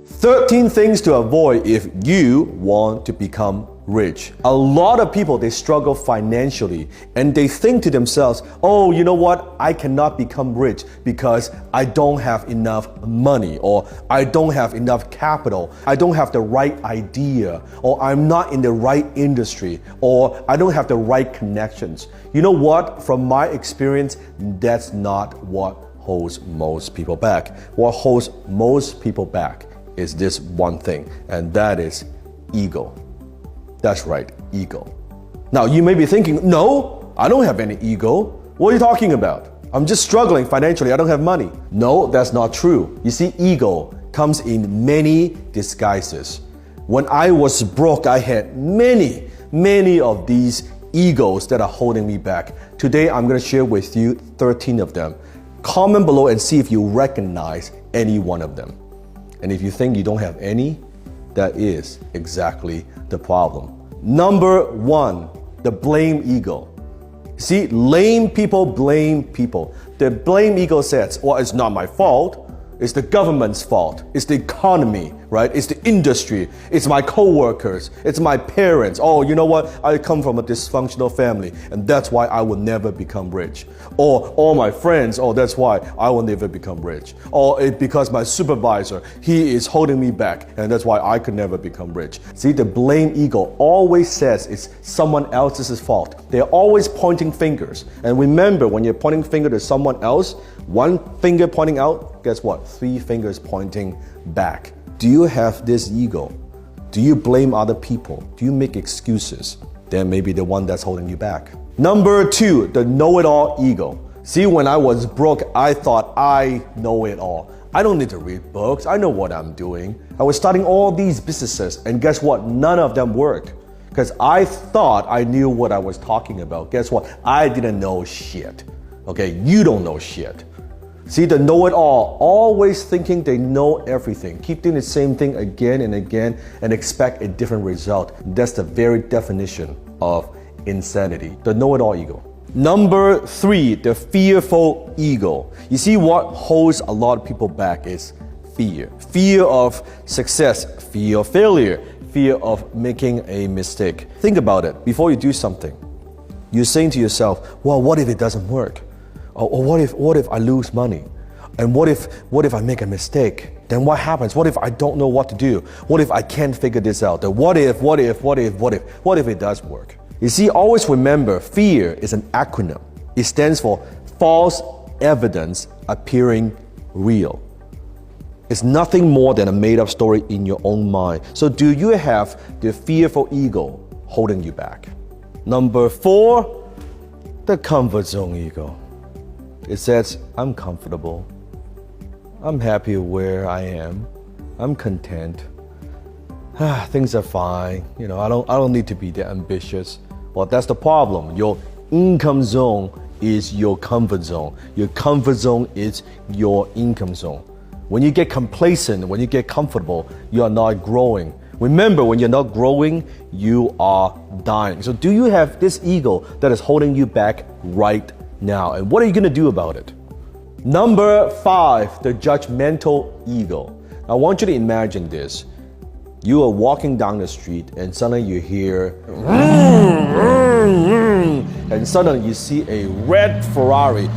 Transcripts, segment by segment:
13 things to avoid if you want to become rich. A lot of people, they struggle financially and they think to themselves, oh, you know what? I cannot become rich because I don't have enough money, or I don't have enough capital. I don't have the right idea, or I'm not in the right industry, or I don't have the right connections. You know what? From my experience, that's not what holds most people back. What holds most people back is this one thing, and that is ego. That's right, ego. Now you may be thinking, no, I don't have any ego. What are you talking about? I'm just struggling financially, I don't have money. No, that's not true. You see, ego comes in many disguises. When I was broke, I had many of these egos that are holding me back. Today, I'm gonna share with you 13 of them. Comment below and see if you recognize any one of them. And if you think you don't have any, that is exactly the problem. Number 1, the blame ego. See, lame people blame people. The blame ego says, well, it's not my fault. It's the government's fault. It's the economy, right? It's the industry. It's my co-workers. It's my parents. Oh, you know what? I come from a dysfunctional family and that's why I will never become rich. Or all my friends, oh, that's why I will never become rich. Or it's because my supervisor, he is holding me back and that's why I could never become rich. See, the blame ego always says it's someone else's fault. They're always pointing fingers. And remember, when you're pointing finger to someone else, one finger pointing out, guess what? 3 fingers pointing back. Do you have this ego? Do you blame other people? Do you make excuses? Then maybe the one that's holding you back. Number 2, the know-it-all ego. See, when I was broke, I thought I know it all. I don't need to read books. I know what I'm doing. I was starting all these businesses and guess what? None of them worked. Because I thought I knew what I was talking about. Guess what? I didn't know shit. Okay, you don't know shit. See, the know-it-all, always thinking they know everything. Keep doing the same thing again and again and expect a different result. That's the very definition of insanity, the know-it-all ego. Number 3, the fearful ego. You see, what holds a lot of people back is fear. Fear of success, fear of failure, fear of making a mistake. Think about it. Before you do something, you're saying to yourself, well, what if it doesn't work? Or what if I lose money? And what if I make a mistake? Then what happens? What if I don't know what to do? What if I can't figure this out? The what if it does work? You see, always remember, fear is an acronym. It stands for false evidence appearing real. It's nothing more than a made-up story in your own mind. So do you have the fearful ego holding you back? Number 4, the comfort zone ego. It says, I'm comfortable. I'm happy where I am. I'm content. Things are fine. You know, I don't need to be that ambitious. Well, that's the problem. Your income zone is your comfort zone. Your comfort zone is your income zone. When you get complacent, when you get comfortable, you are not growing. Remember, when you're not growing, you are dying. So do you have this ego that is holding you back right now? And what are you going to do about it? Number 5, the judgmental ego. I want you to imagine this. You are walking down the street and suddenly you hear and suddenly you see a red Ferrari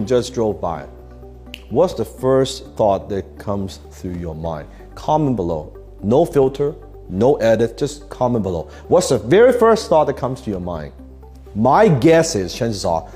just drove by. What's the first thought that comes through your mind? Comment below. No filter, no edit, just comment below. What's the very first thought that comes to your mind? My guess is, chances are,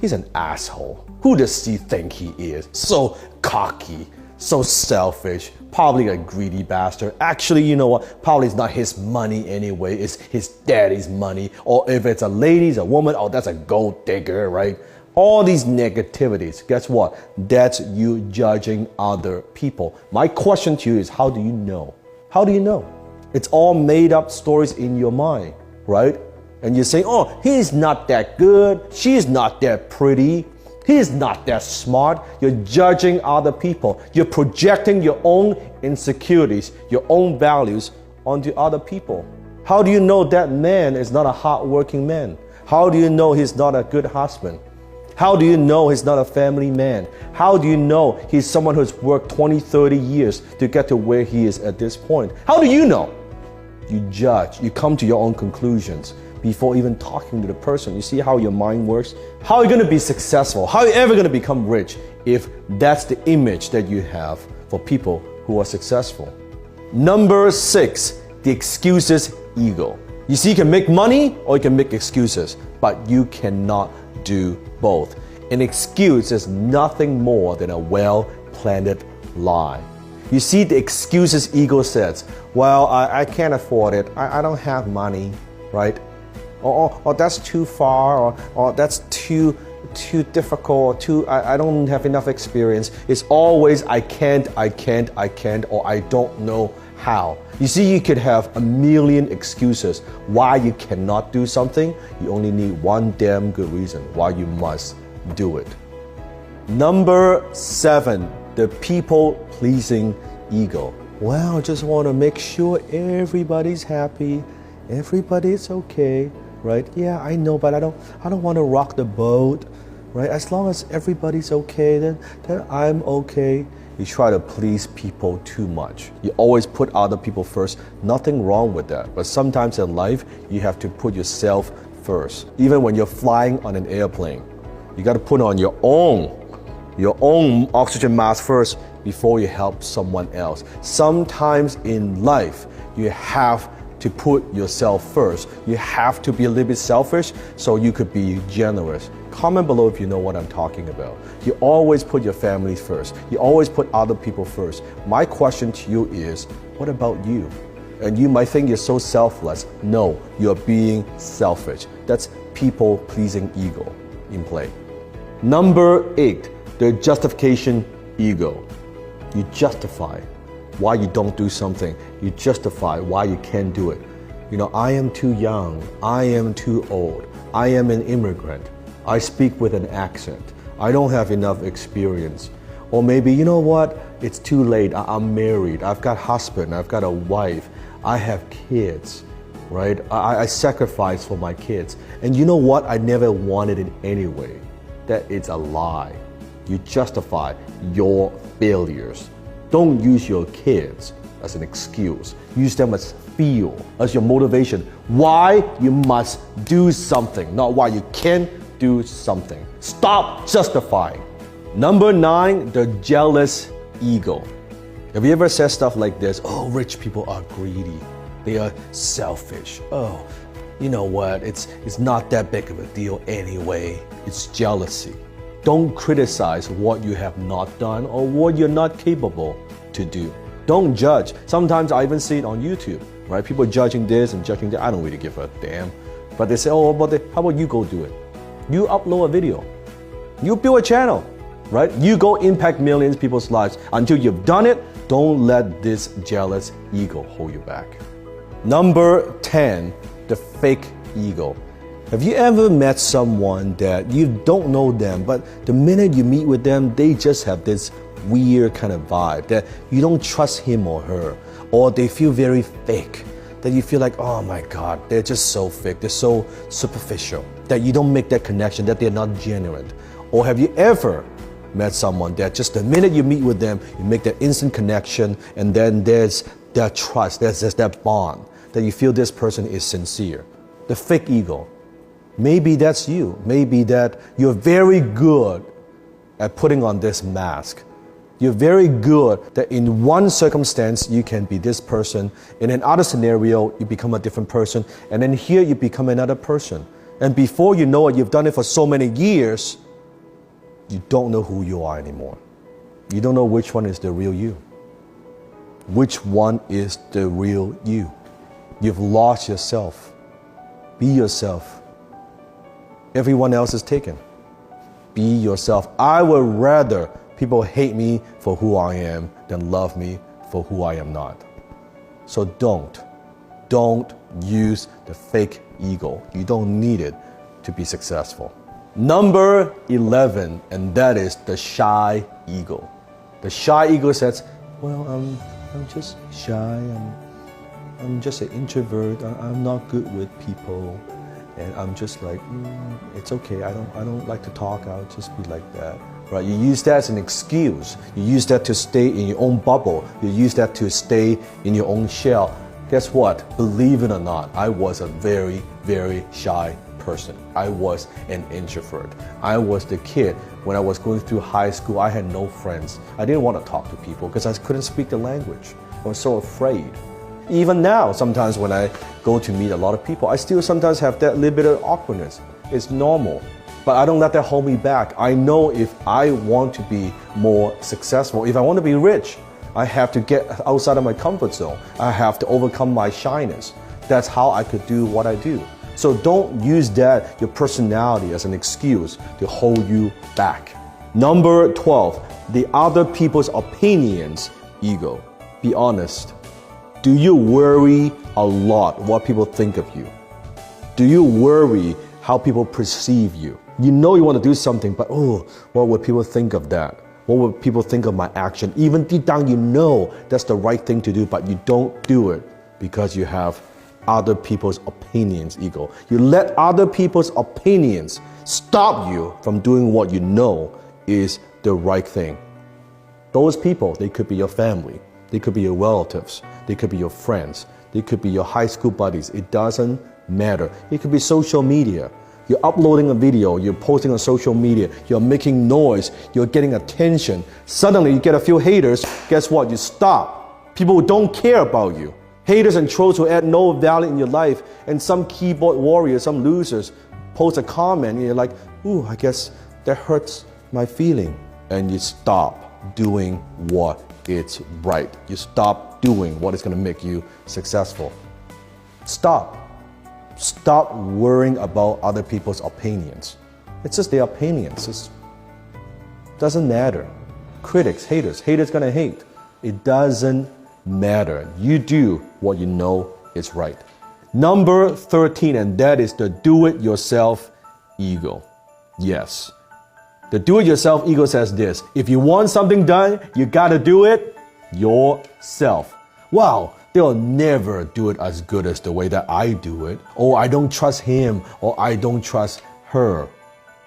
he's an asshole. Who does he think he is? So cocky, so selfish, probably a greedy bastard. Actually, you know what? Probably it's not his money anyway. It's his daddy's money. Or if it's a lady, it's a woman, oh, that's a gold digger, right? All these negativities, guess what? That's you judging other people. My question to you is, how do you know? How do you know? It's all made up stories in your mind, right? And you say, oh, he's not that good. She's not that pretty. He's not that smart. You're judging other people. You're projecting your own insecurities, your own values onto other people. How do you know that man is not a hardworking man? How do you know he's not a good husband? How do you know he's not a family man? How do you know he's someone who's worked 20, 30 years to get to where he is at this point? How do you know? You judge, you come to your own conclusions before even talking to the person. You see how your mind works? How are you going to be successful? How are you ever going to become rich if that's the image that you have for people who are successful? Number 6, the excuses ego. You see, you can make money or you can make excuses, but you cannot do both. An excuse is nothing more than a well-planned lie. You see, the excuses ego says, well, I can't afford it, I don't have money, right? Or that's too far, or that's too difficult, I don't have enough experience. It's always I can't, or I don't know how. You see, you could have a million excuses why you cannot do something. You only need one damn good reason why you must do it. Number 7, the people-pleasing ego. Well, I just want to make sure everybody's happy, everybody's okay, right? Yeah, I know, but I don't want to rock the boat, right? As long as everybody's okay, then I'm okay. You try to please people too much. You always put other people first. Nothing wrong with that. But sometimes in life, you have to put yourself first. Even when you're flying on an airplane, you got to put on your own oxygen mask first before you help someone else. Sometimes in life, you have to put yourself first. You have to be a little bit selfish so you could be generous. Comment below if you know what I'm talking about. You always put your family first. You always put other people first. My question to you is, what about you? And you might think you're so selfless. No, you're being selfish. That's people-pleasing ego in play. Number 8, the justification ego. You justify why you don't do something. You justify why you can't do it. You know, I am too young. I am too old. I am an immigrant. I speak with an accent. I don't have enough experience. Or maybe, you know what? It's too late. I'm married. I've got a husband. I've got a wife. I have kids, right? I sacrifice for my kids. And you know what? I never wanted it anyway. That it's a lie. You justify your failures. Don't use your kids as an excuse. Use them as fuel, as your motivation. Why you must do something, not why you can't do something. Stop justifying. Number 9, the jealous ego. Have you ever said stuff like this? Oh, rich people are greedy. They are selfish. Oh, you know what? It's not that big of a deal anyway. It's jealousy. Don't criticize what you have not done or what you're not capable to do. Don't judge. Sometimes I even see it on YouTube, right? People judging this and judging that. I don't really give a damn. But they say, oh, but how about you go do it? You upload a video. You build a channel, right? You go impact millions of people's lives. Until you've done it, don't let this jealous ego hold you back. Number 10, the fake ego. Have you ever met someone that you don't know them, but the minute you meet with them, they just have this weird kind of vibe that you don't trust him or her, or they feel very fake, that you feel like, oh my God, they're just so fake, they're so superficial, that you don't make that connection, that they're not genuine? Or have you ever met someone that just the minute you meet with them, you make that instant connection, and then there's that trust, there's that bond, that you feel this person is sincere? The fake ego. Maybe that's you. Maybe that you're very good at putting on this mask. You're very good that in one circumstance you can be this person, in another scenario you become a different person, and then here you become another person. And before you know it, you've done it for so many years, you don't know who you are anymore. You don't know which one is the real you. Which one is the real you? You've lost yourself. Be yourself. Everyone else is taken. Be yourself. I would rather people hate me for who I am than love me for who I am not. So don't use the fake ego. You don't need it to be successful. Number 11, and that is the shy ego. The shy ego says, well, I'm just shy. I'm just an introvert. I'm not good with people. And I'm just like, it's okay. I don't like to talk. I'll just be like that. Right? You use that as an excuse. You use that to stay in your own bubble. You use that to stay in your own shell. Guess what? Believe it or not, I was a very, very shy person. I was an introvert. I was the kid when I was going through high school. I had no friends. I didn't want to talk to people because I couldn't speak the language. I was so afraid. Even now, sometimes when I go to meet a lot of people, I still sometimes have that little bit of awkwardness. It's normal. But I don't let that hold me back. I know if I want to be more successful, if I want to be rich, I have to get outside of my comfort zone. I have to overcome my shyness. That's how I could do what I do. So don't use that, your personality, as an excuse to hold you back. Number 12, the other people's opinions ego. Be honest. Do you worry a lot what people think of you? Do you worry how people perceive you? You know you want to do something, but what would people think of that? What would people think of my action? Even deep down you know that's the right thing to do, but you don't do it because you have other people's opinions ego. You let other people's opinions stop you from doing what you know is the right thing. Those people, they could be your family. They could be your relatives. They could be your friends. They could be your high school buddies. It doesn't matter. It could be social media. You're uploading a video, you're posting on social media, you're making noise, you're getting attention. Suddenly you get a few haters, guess what? You stop. People don't care about you. Haters and trolls who add no value in your life, and some keyboard warriors, some losers, post a comment and you're like, I guess that hurts my feeling. And you stop doing what is right. You stop doing what is going to make you successful. Stop. Stop worrying about other people's opinions. It's just their opinions. It doesn't matter. Critics, haters gonna hate. It doesn't matter. You do what you know is right. Number 13, and that is the do-it-yourself ego. Yes. The do-it-yourself ego says this: if you want something done, you gotta do it yourself. Wow. They'll never do it as good as the way that I do it. Or I don't trust him, or I don't trust her.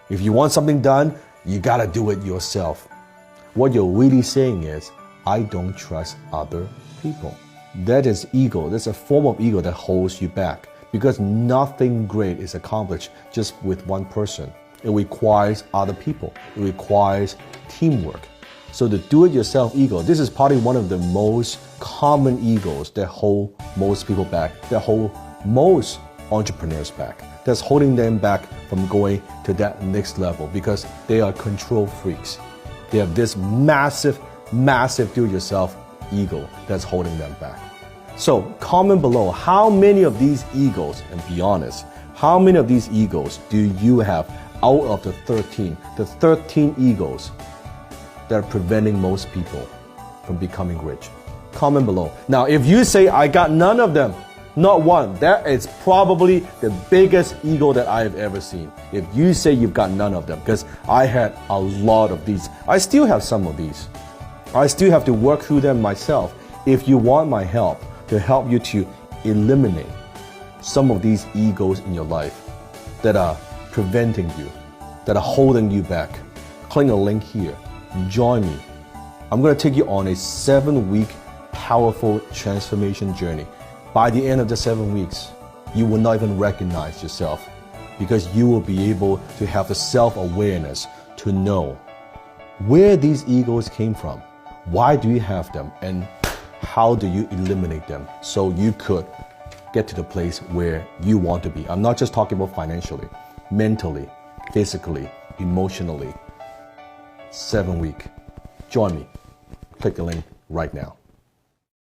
If you want something done, you gotta do it yourself. What you're really saying is, I don't trust other people. That is ego. That's a form of ego that holds you back, because nothing great is accomplished just with one person. It requires other people. It requires teamwork. So the do-it-yourself ego, this is probably one of the most common egos that hold most people back, that hold most entrepreneurs back, that's holding them back from going to that next level, because they are control freaks. They have this massive do-it-yourself ego that's holding them back. So comment below, how many of these egos, and be honest, how many of these egos do you have out of the 13 egos that are preventing most people from becoming rich? Comment below. Now, if you say, I got none of them, not one, that is probably the biggest ego that I have ever seen. If you say you've got none of them, because I had a lot of these. I still have some of these. I still have to work through them myself. If you want my help to help you to eliminate some of these egos in your life that are preventing you, that are holding you back, click a link here. Join me. I'm going to take you on a 7-week powerful transformation journey. By the end of the 7 weeks, you will not even recognize yourself, because you will be able to have the self-awareness to know where these egos came from, why do you have them, and how do you eliminate them so you could get to the place where you want to be. I'm not just talking about financially, mentally, physically, emotionally. 7 week. Join me. Click the link right now.